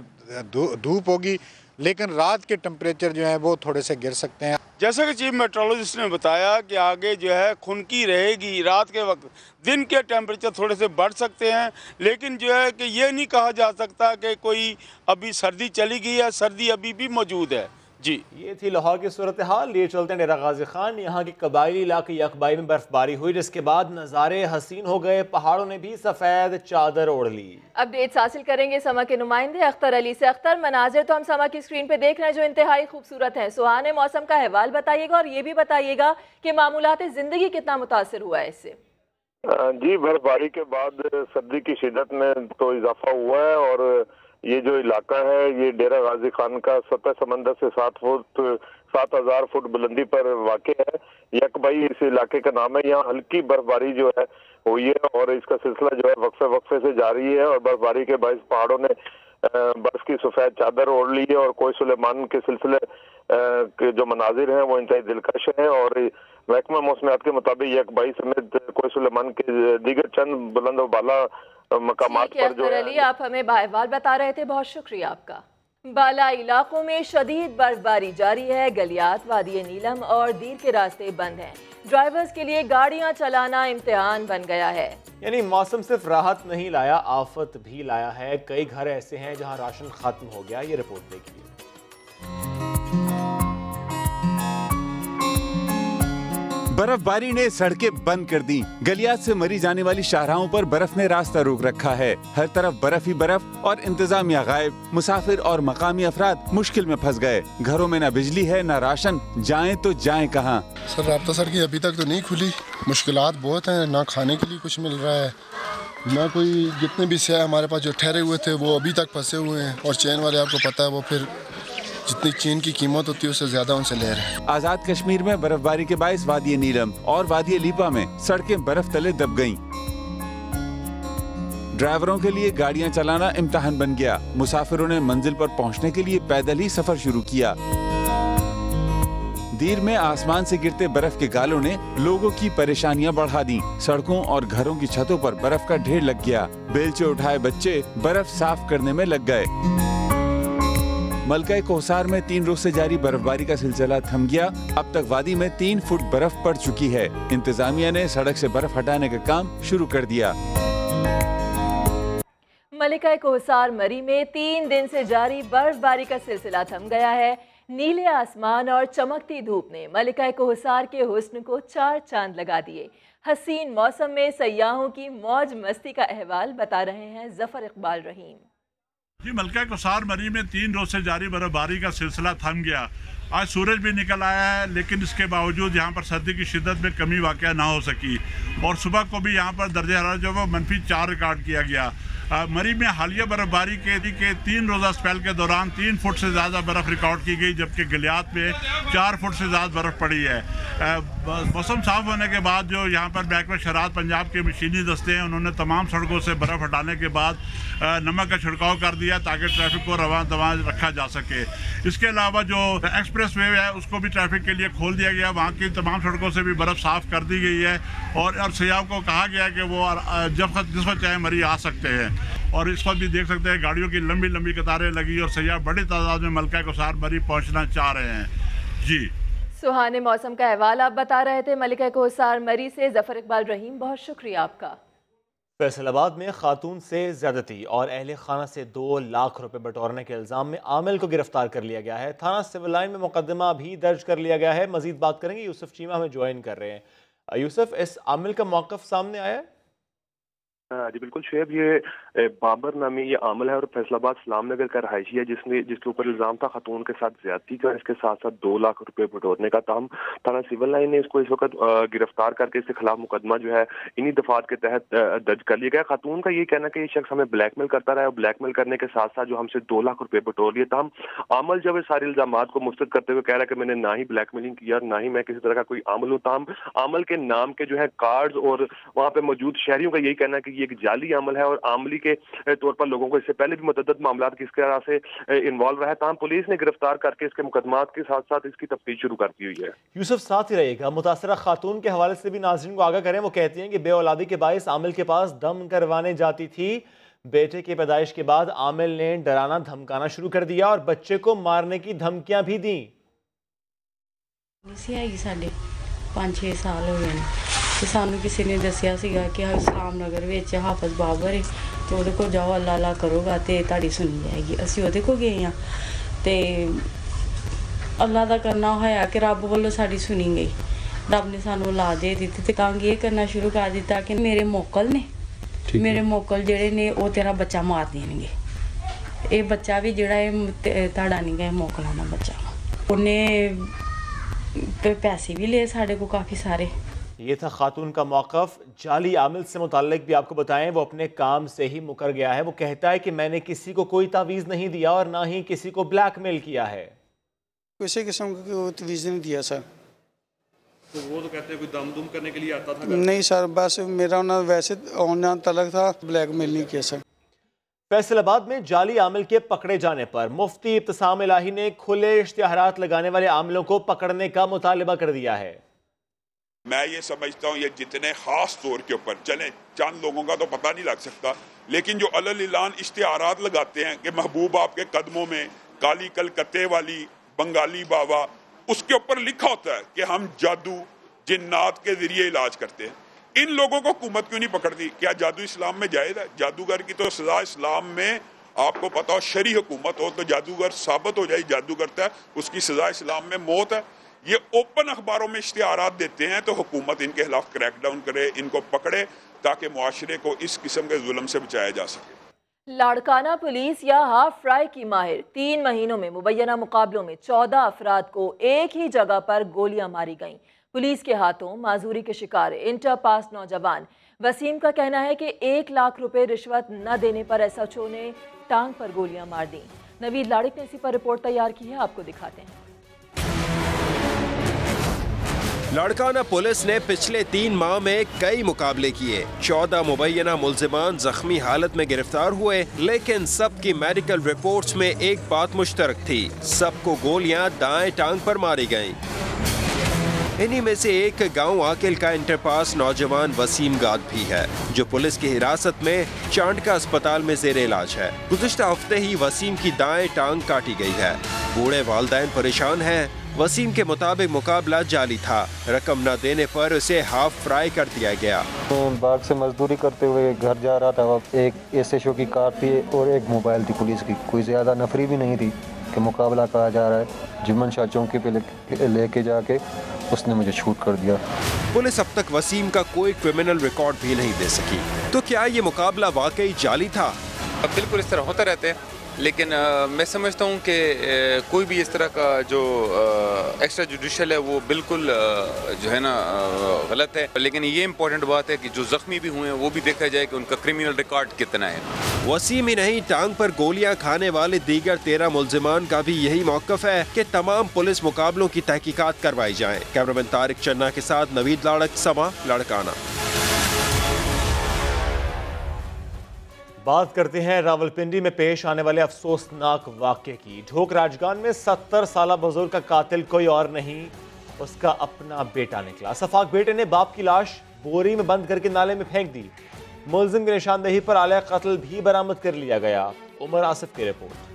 धूप होगी, लेकिन रात के टेम्परेचर जो है वो थोड़े से गिर सकते हैं। जैसा कि चीफ मेट्रोलॉजिस्ट ने बताया कि आगे जो है खुनकी रहेगी, रात के वक्त दिन के टेम्परेचर थोड़े से बढ़ सकते हैं, लेकिन जो है कि ये नहीं कहा जा सकता कि कोई अभी सर्दी चली गई है, सर्दी अभी भी मौजूद है। जी, ये थी लाहौर की सूरत हाल। लिए चलते हैं डेरा गाजी खान। यहाँ के कबायली इलाके यकबाई में बर्फबारी हुई, जिसके बाद नज़ारे हसीन हो गए। पहाड़ों ने भी सफ़ेद चादर ओढ़ ली। अपडेट्स हासिल करेंगे समा के नुमाइंदे अख्तर अली से। अख्तर, मनाजिर तो हम समा की स्क्रीन पे देख रहे हैं जो इंतहाई खूबसूरत है। सुहाने मौसम का अहवाल बताइएगा और ये भी बताइएगा कि मामूलात ज़िंदगी कितना मुतासर हुआ है इससे। जी, बर्फबारी के बाद सर्दी की शिद्दत में तो इजाफा हुआ है और ये जो इलाका है ये डेरा गाजी खान का सतह समंदर से 7,000 फुट बुलंदी पर वाक़ है। यकबाई इस इलाके का नाम है। यहाँ हल्की बर्फबारी जो है हुई है और इसका सिलसिला जो है वक्फे से जारी है और बर्फबारी के बायस पहाड़ों ने बर्फ की सफ़ेद चादर ओढ़ ली है और कोई सुलेमान के सिलसिले के जो मनाजिर हैं वो इंतहाई दिलकश हैं। और महकमा मौसमियात के मुताबिक यकबाई समेत कोई सुलेमान के दीगर चंद बुलंद व बाला मकामात पर जो है। आप हमें बाहवाल बता रहे थे, बहुत शुक्रिया आपका। बाला इलाकों में शदीद बर्फबारी जारी है। गलियात, वादी नीलम और दीर के रास्ते बंद हैं। ड्राइवर्स के लिए गाड़ियां चलाना इम्तिहान बन गया है। यानी मौसम सिर्फ राहत नहीं लाया, आफत भी लाया है। कई घर ऐसे हैं जहां राशन खत्म हो गया। ये रिपोर्ट देखिए। बर्फबारी ने सड़कें बंद कर दी। गलियात से मरी जाने वाली शाहराहों पर बर्फ ने रास्ता रोक रखा है। हर तरफ बर्फ ही बर्फ और इंतजामिया गायब। मुसाफिर और मकामी अफराद मुश्किल में फंस गए। घरों में न बिजली है न राशन, जाएं तो जाएं कहां। सर राब्ता सड़कें अभी तक तो नहीं खुली, मुश्किलात बहुत हैं। ना खाने के लिए कुछ मिल रहा है, ना कोई, जितने भी सयाह हमारे पास जो ठहरे हुए थे वो अभी तक फंसे हुए हैं। और चैन वाले आपको पता है वो फिर जितनी चीन की कीमत होती है उससे ज्यादा उनसे ले रहे हैं। आजाद कश्मीर में बर्फबारी के बायस वादी नीलम और वादी लीपा में सड़कें बर्फ तले दब गईं। ड्राइवरों के लिए गाड़ियां चलाना इम्तिहान बन गया। मुसाफिरों ने मंजिल पर पहुंचने के लिए पैदल ही सफर शुरू किया। दीर में आसमान से गिरते बर्फ के गालों ने लोगों की परेशानियां बढ़ा दी। सड़कों और घरों की छतों पर बर्फ का ढेर लग गया। बेलचे उठाए बच्चे बर्फ साफ करने में लग गए। मलका कोहसार में 3 रोज से जारी बर्फबारी का सिलसिला थम गया। अब तक वादी में 3 फुट बर्फ पड़ चुकी है। इंतजामिया ने सड़क से बर्फ हटाने का काम शुरू कर दिया। मलिका कोहसार मरी में 3 दिन से जारी बर्फबारी का सिलसिला थम गया है। नीले आसमान और चमकती धूप ने मलिका कोहसार के हुस्न को 4 चांद लगा दिए। हसीन मौसम में सयाहों की मौज मस्ती का अहवाल बता रहे हैं जफर इकबाल रहीम। जी, मलका कोहसार मरी में 3 रोज से जारी बर्फबारी का सिलसिला थम गया। आज सूरज भी निकल आया है, लेकिन इसके बावजूद यहाँ पर सर्दी की शिद्दत में कमी वाक़या ना हो सकी और सुबह को भी यहाँ पर दर्जा हरारत जो है -4 रिकॉर्ड किया गया। मरी में हालिया बर्फबारी के 3 रोज़ा स्पेल के दौरान 3 फुट से ज़्यादा बर्फ़ रिकॉर्ड की गई, जबकि गलियात में 4 फुट से ज़्यादा बर्फ़ पड़ी है। मौसम साफ़ होने के बाद जो यहाँ पर महकमा शरात पंजाब के मशीनी दस्ते हैं, उन्होंने तमाम सड़कों से बर्फ़ हटाने के बाद नमक का छिड़काव कर दिया ताकि ट्रैफिक को रवां दवां रखा जा सके। इसके अलावा जो एक्सप्रेस वे है उसको भी ट्रैफिक के लिए खोल दिया गया। वहाँ की तमाम सड़कों से भी बर्फ़ साफ़ कर दी गई है और सयाह को कहा गया कि वो जिस वक्त चाहे मरी आ सकते हैं। और इस वक्त भी देख सकते हैं गाड़ियों की लंबी लंबी कतारें लगी और सयाह बड़ी तादाद में मलका कोहसार मरी पहुँचना चाह रहे हैं। जी, सुहाने मौसम का अहवाल आप बता रहे थे मलिका कोहसार मरी से। जफर इकबाल रहीम, बहुत शुक्रिया आपका। फैसलाबाद में खातून से ज्यादती और अहले खाना से 2 लाख रुपए बटोरने के इल्जाम में आमिल को गिरफ्तार कर लिया गया है। थाना सिविल लाइन में मुकदमा भी दर्ज कर लिया गया है। मजीद बात करेंगे, यूसुफ चीमा हमें ज्वाइन कर रहे हैं। यूसुफ, इस आमिल का मौक़िफ़ सामने आया है? जी बिल्कुल शुएब, ये बाबर नामी ये आमिल है और फैसलाबाद सलाम नगर का रहायशी है जिसके ऊपर इल्ज़ाम था खातून के साथ ज्यादती का, इसके साथ साथ 2 लाख रुपए बटोरने का। ताहम थाना सिविल लाइन ने इसको इस वक्त गिरफ्तार करके इसके खिलाफ मुकदमा जो है इन्हीं दफात के तहत दर्ज कर लिया गया। खातून का ये कहना कि ये शख्स हमें ब्लैकमेल करता रहा है और ब्लैकमेल करने के साथ साथ जो हमसे 2 लाख रुपए बटोर लिए। ताहम आमिल जब सारे इल्जाम को मुस्तरद करते हुए कह रहा है कि मैंने ना ही ब्लैकमेलिंग किया ना ही मैं किसी तरह का कोई आमिल हूँ। ताहम आमिल के नाम के जो है कार्ड और वहाँ पे मौजूद शहरियों का यही कहना है कि ये एक जाली आमिल है और आमली के तौर पर लोगों को इससे पहले भी मुतअद्दिद मामलात की इस तरह से इन्वॉल्व रहा है। ताहम पुलिस ने गिरफ्तार करके इसके मुकदमात के साथ साथ इसकी तफ्तीश शुरू कर दी हुई है। यूसुफ, साथ ही रहिएगा। मुतासरा खातून के हवाले से भी नाज़रीन को आगाह करें। वो कहती हैं कि बेऔलादी के बायस आमिल के पास दम करवाने जाती थी। बेटे की पैदाइश के बाद आमिल ने डराना धमकाना शुरू कर दिया और बच्चे को मारने की धमकियां भी दी। 5-6 साल हो गए ਤੇ ਸਾਨੂੰ ਕਿਸੇ ਨੇ ਦੱਸਿਆ ਸੀਗਾ ਕਿ ਇਸਲਾਮ ਨਗਰ ਵਿੱਚ ਹਾਫਿਜ਼ ਬਾਬਰ ਹੈ ਤੇ ਉਹਦੇ ਕੋਲ ਜਾਓ ਅੱਲਾ ਅੱਲਾ ਕਰੋਗਾ ਤੇ ਤੁਹਾਡੀ ਸੁਣੀ ਜਾਏਗੀ। ਅਸੀਂ ਉਹਦੇ ਕੋਲ ਗਏ ਆ ਤੇ ਅੱਲਾ ਦਾ ਕਰਨਾ ਹੋਇਆ ਕਿ ਰੱਬ ਵੱਲੋਂ ਸਾਡੀ ਸੁਣੀ ਗਈ। ਰੱਬ ਨੇ ਸਾਨੂੰ ਔਲਾਦ ਦੇ ਦਿੱਤੀ ਤੇ ਕਾਂਗੇ ਇਹ ਕਰਨਾ ਸ਼ੁਰੂ ਕਰ ਦਿੱਤਾ ਕਿ ਮੇਰੇ ਮੋਕਲ ਨੇ ਮੇਰੇ ਮੋਕਲ ਜਿਹੜੇ ਨੇ ਉਹ ਤੇਰਾ ਬੱਚਾ ਮਾਰ ਦੇਣਗੇ। ਇਹ ਬੱਚਾ ਵੀ ਜਿਹੜਾ ਇਹ ਤੁਹਾਡਾ ਨਹੀਂ ਗਾ ਮੋਕਲਾਂ ਦਾ ਬੱਚਾ। ਉਹਨੇ पैसे भी ले साढ़े को काफ़ी सारे। ये था खातून का मौक़िफ़। जाली आमिल से मुताल्लिक भी आपको बताएं, वो अपने काम से ही मुकर गया है। वो कहता है कि मैंने किसी को कोई तावीज़ नहीं दिया और ना ही किसी को ब्लैकमेल किया है। किसी किस्म की तावीज़ नहीं दिया सर। तो वो तो कहते हैं कोई दम दुम करने के लिए आता था? नहीं सर, बस मेरा उन्होंने वैसे आना तलक था, ब्लैकमेल नहीं किया सर। फैसलाबाद में जाली आमिल के पकड़े जाने पर मुफ्ती इब्तिसाम इलाही ने खुले इश्तिहारात लगाने वाले आमिलों को पकड़ने का मुतालिबा कर दिया है। मैं ये समझता हूँ ये जितने खास तौर के ऊपर चले, चंद लोगों का तो पता नहीं लग सकता, लेकिन जो अलल इलान इश्तिहारात लगाते हैं कि महबूब आपके कदमों में, काली कलकत्ते वाली, बंगाली बाबा, उसके ऊपर लिखा होता है कि हम जादू जिन्नात के जरिए इलाज करते हैं। इन लोगों को हुकूमत क्यों नहीं पकड़ती? क्या जादू इस्लाम में जायज़ है? जादूगर की तो सजा इस्लाम में आपको पता हो, शरी हुकूमत हो तो जादूगर साबित हो जाए जादू करता है, उसकी सजा इस्लाम में मौत है। ये ओपन अखबारों में इश्तिहारात देते हैं तो हुकूमत इनके खिलाफ क्रैकडाउन करे, इनको पकड़े ताकि मुआशरे को इस किस्म के जुल्म से बचाया जा सके। लाड़काना पुलिस या हाफ फ्राई की माहिर 3 महीनों में मुबैना मुकाबलों में 14 अफराद को एक ही जगह पर गोलियां मारी गईं। पुलिस के हाथों माजूरी के शिकार इंटर पास नौजवान वसीम का कहना है कि 1 लाख रुपए रिश्वत न देने पर SHO ने टांग पर गोलियां मार दी। नवीद लाड़िक ने इसी पर रिपोर्ट तैयार की है, आपको दिखाते हैं। लाड़काना पुलिस ने पिछले 3 माह में कई मुकाबले किए। 14 मुबैना मुल्जिमान जख्मी हालत में गिरफ्तार हुए, लेकिन सबकी मेडिकल रिपोर्ट्स में एक बात मुश्तरक थी, सबको गोलियां दाएं टांग पर मारी गईं। इन्हीं में से एक गांव आकिल का इंटरपास नौजवान वसीम गाद भी है, जो पुलिस की हिरासत में चांडका अस्पताल में जेर इलाज है। गुज़िश्ता हफ्ते ही वसीम की दाएं टांग काटी गई है। बूढ़े वालिदैन परेशान हैं। वसीम के मुताबिक मुकाबला जाली था, रकम न देने पर उसे हाफ फ्राई कर दिया गया। बाग से मजदूरी करते हुए घर जा रहा था, एक SHO की कार थी और एक मोबाइल थी पुलिस की। कोई ज़्यादा नफरी भी नहीं थी कि मुकाबला कहा जा रहा है। जुम्मन शाह चौकी पे लेके जाके उसने मुझे शूट कर दिया। पुलिस अब तक वसीम का कोई क्रिमिनल रिकॉर्ड भी नहीं दे सकी। तो क्या ये मुकाबला वाकई जाली था? बिल्कुल इस तरह होता रहता है, लेकिन मैं समझता हूँ कि कोई भी इस तरह का जो एक्स्ट्रा जुडिशल है वो बिल्कुल जो है ना गलत है। लेकिन ये इम्पोर्टेंट बात है कि जो जख्मी भी हुए हैं वो भी देखा जाए कि उनका क्रिमिनल रिकॉर्ड कितना है। वसीम ही नहीं, टांग पर गोलियां खाने वाले दीगर 13 मुल्जिमान का भी यही मौक़िफ़ है कि तमाम पुलिस मुकाबलों की तहकीकात करवाई जाए। कैमरामैन तारिक चन्ना के साथ नवीद लाड़क, समा, लाड़काना। बात करते हैं रावलपिंडी में पेश आने वाले अफसोसनाक वाक़े की। ढोक राजगान में 70 साला बुजुर्ग का कातिल कोई और नहीं, उसका अपना बेटा निकला। सफाक बेटे ने बाप की लाश बोरी में बंद करके नाले में फेंक दी। मुल्जिम की निशानदेही पर आला कत्ल भी बरामद कर लिया गया। उमर आसिफ की रिपोर्ट।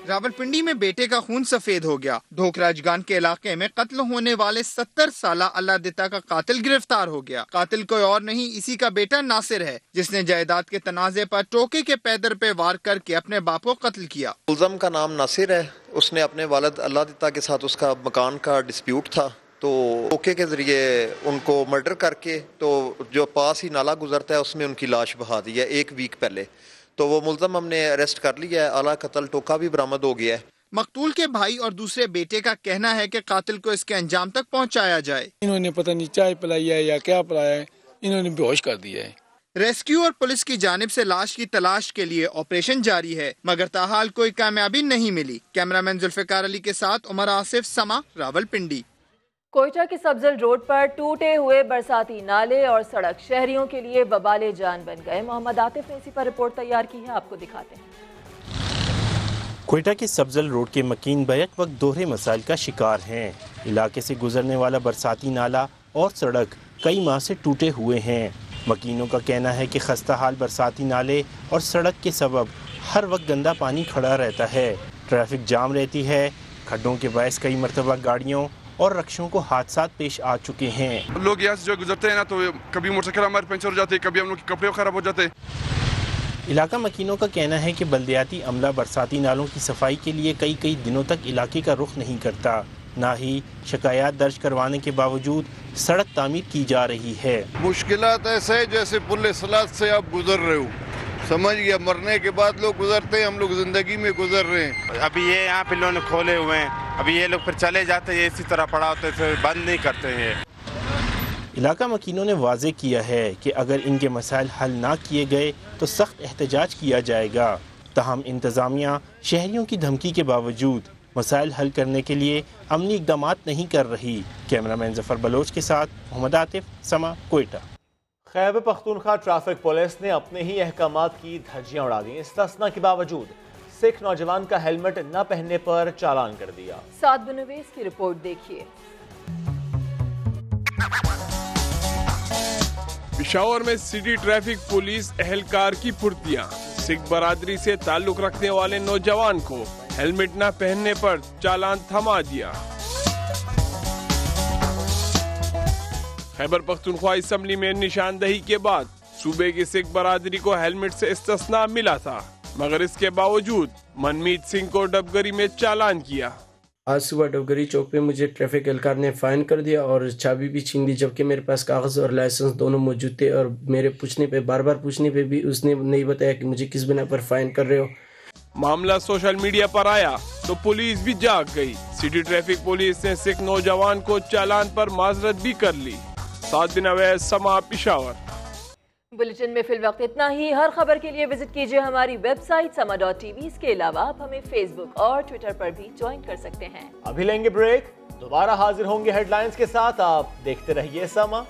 रावलपिंडी में बेटे का खून सफेद हो गया। ढोक राजगान के इलाके में कत्ल होने वाले 70 साला अल्लाह दिता का कातिल गिरफ्तार हो गया। कातिल कोई और नहीं, इसी का बेटा नासिर है, जिसने जायदाद के तनाजे पर टोके के पैदर पे वार करके अपने बाप को कत्ल किया। मुल्ज़म का नाम नासिर है। उसने अपने वालिद अल्लाह दिता के साथ उसका मकान का डिस्प्यूट था, तो टोके के जरिए उनको मर्डर करके तो जो पास ही नाला गुजरता है उसमें उनकी लाश बहा दी है 1 वीक पहले। तो वो मुल्ज़म हमने अरेस्ट कर लिया है। आला कत्ल टोका भी बरामद हो गया है। मकतूल के भाई और दूसरे बेटे का कहना है कि कातिल को इसके अंजाम तक पहुंचाया जाए। इन्होंने पता नहीं चाय पिलाई है या क्या पिलाया है, इन्होंने बेहोश कर दिया है। रेस्क्यू और पुलिस की जानिब से लाश की तलाश के लिए ऑपरेशन जारी है, मगर ताहाल कोई कामयाबी नहीं मिली। कैमरामैन जुल्फिकार अली के साथ उमर आसिफ, समा, रावलपिंडी। कोयटा के सब्जल रोड पर टूटे हुए बरसाती नाले और सड़क शहरियों के लिए बबाले जान बन गए। मोहम्मद आतिफ ने इसी पर रिपोर्ट तैयार की है, आपको दिखाते हैं। कोयटा के सब्जल रोड के मकीन बैक वक्त दोहरे मसाइल का शिकार हैं। इलाके से गुजरने वाला बरसाती नाला और सड़क कई माह से टूटे हुए हैं। मकीनों का कहना है कि खस्ता हाल बरसाती नाले और सड़क के सबब हर वक्त गंदा पानी खड़ा रहता है, ट्रैफिक जाम रहती है। खड्डों के बायस कई मरतबा गाड़ियों और रक्षों को हादसा पेश आ चुके हैं। लोग यहाँ से जो गुजरते हैं ना, तो कभी मोटरसाइकिल हमारे पंचर हो जाते हैं, कभी हम लोग के कपड़े खराब हो जाते हैं। इलाका मकीनों का कहना है कि बल्दियाती अमला बरसाती नालों की सफाई के लिए कई दिनों तक इलाके का रुख नहीं करता, ना ही शिकायत दर्ज करवाने के बावजूद सड़क तामीर की जा रही है। मुश्किलात ऐसे है जैसे पुल सलात से आप गुजर रहे हो, समझ गया। मरने के बाद लोग गुजरते हैं, हम लोग जिंदगी में गुजर रहे हैं। अभी ये यहाँ पे लोग खोले हुए हैं, अभी ये लोग फिर चले जाते हैं, इसी तरह पड़ा होते हैं, बंद नहीं करते हैं। इलाका मकीनों ने वाजे किया है कि अगर इनके मसाइल हल ना किए गए तो सख्त एहतजाज किया जाएगा। तहम इंतज़ामिया शहरियों की धमकी के बावजूद मसाइल हल करने के लिए अमली इक़दाम नहीं कर रही। कैमरामैन जफर बलोच के साथ मोहम्मद आतिफ, समा, कोयटा। खैबर पख्तूनख्वा ट्रैफिक पुलिस ने अपने ही अहकामात की धज्जियां उड़ा दी। इस्तिस्ना के बावजूद सिख नौजवान का हेलमेट न पहनने पर चालान कर दिया। साद बनवेज की रिपोर्ट देखिए। पेशावर में सिटी ट्रैफिक पुलिस एहलकार की फुर्तियां। सिख बरादरी से ताल्लुक रखने वाले नौजवान को हेलमेट न पहनने पर चालान थमा दिया। खैबर पख्तूनख्वा असेंबली में निशानदही के बाद सूबे की सिख बरादरी को हेलमेट से इस्तिस्ना मिला था, मगर इसके बावजूद मनमीत सिंह को डबगरी में चालान किया। आज सुबह डोगरी चौक पे मुझे ट्रैफिक एहलकार ने फाइन कर दिया और चाबी भी छीन ली, जबकि मेरे पास कागज़ और लाइसेंस दोनों मौजूद थे। और मेरे पूछने पे बार बार पूछने पे भी उसने नहीं बताया कि मुझे किस बिना पर फाइन कर रहे हो। मामला सोशल मीडिया पर आया तो पुलिस भी जाग गई। सिटी ट्रैफिक पुलिस ने सिख नौजवान को चालान पर माजरत भी कर ली। सात दिन अवैध समा पेशावर। बुलेटिन में फिलवक्त इतना ही। हर खबर के लिए विजिट कीजिए हमारी वेबसाइट sama.tv। इसके अलावा आप हमें फेसबुक और ट्विटर पर भी ज्वाइन कर सकते हैं। अभी लेंगे ब्रेक, दोबारा हाजिर होंगे हेडलाइंस के साथ। आप देखते रहिए समा।